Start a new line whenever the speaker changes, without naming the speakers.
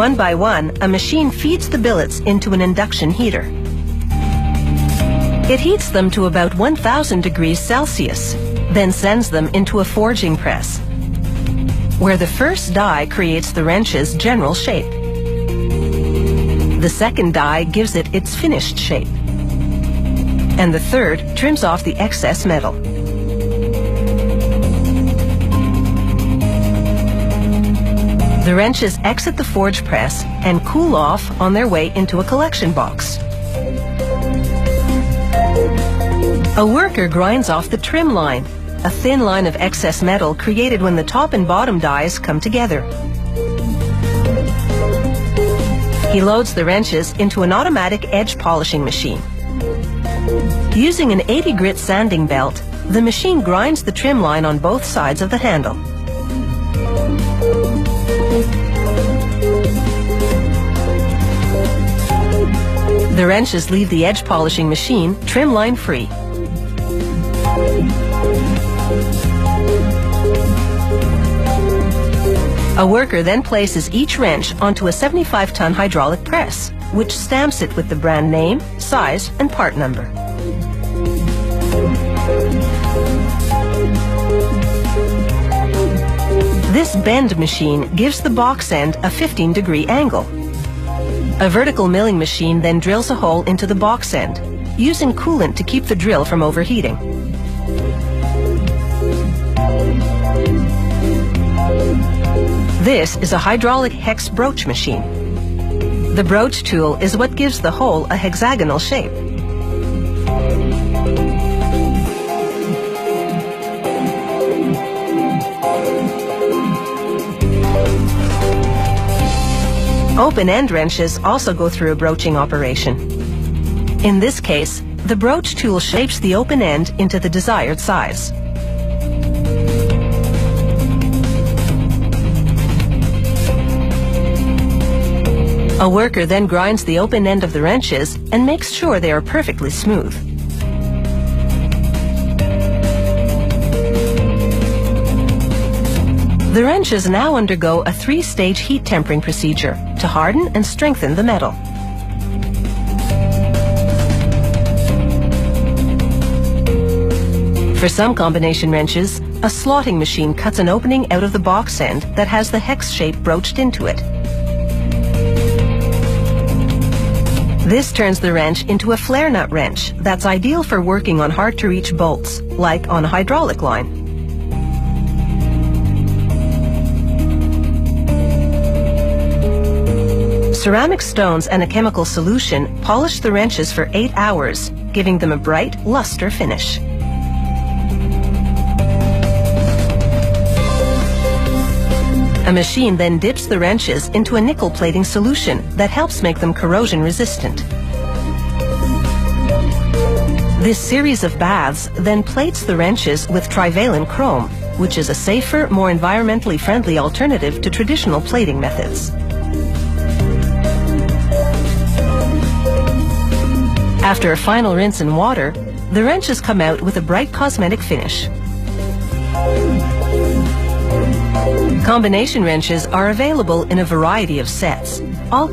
One by one, a machine feeds the billets into an induction heater. It heats them to about 1000 degrees Celsius, then sends them into a forging press, where the first die creates the wrench's general shape. The second die gives it its finished shape, and the third trims off the excess metal. The wrenches exit the forge press and cool off on their way into a collection box. A worker grinds off the trim line, a thin line of excess metal created when the top and bottom dies come together. He loads the wrenches into an automatic edge polishing machine. Using an 80 grit sanding belt, the machine grinds the trim line on both sides of the handle. The wrenches leave the edge polishing machine trim line free. A worker then places each wrench onto a 75-ton hydraulic press, which stamps it with the brand name, size, and part number. This bend machine gives the box end a 15-degree angle. A vertical milling machine then drills a hole into the box end, using coolant to keep the drill from overheating. This is a hydraulic hex broach machine. The broach tool is what gives the hole a hexagonal shape. Open-end wrenches also go through a broaching operation. In this case, the broach tool shapes the open end into the desired size. A worker then grinds the open end of the wrenches and makes sure they are perfectly smooth. The wrenches now undergo a 3-stage heat tempering procedure to harden and strengthen the metal. For some combination wrenches, a slotting machine cuts an opening out of the box end that has the hex shape broached into it. This turns the wrench into a flare nut wrench that's ideal for working on hard-to-reach bolts, like on a hydraulic line. Ceramic stones and a chemical solution polish the wrenches for 8 hours, giving them a bright, luster finish. A machine then dips the wrenches into a nickel plating solution that helps make them corrosion resistant. This series of baths then plates the wrenches with trivalent chrome, which is a safer, more environmentally friendly alternative to traditional plating methods. After a final rinse in water, the wrenches come out with a bright cosmetic finish. Combination wrenches are available in a variety of sets, all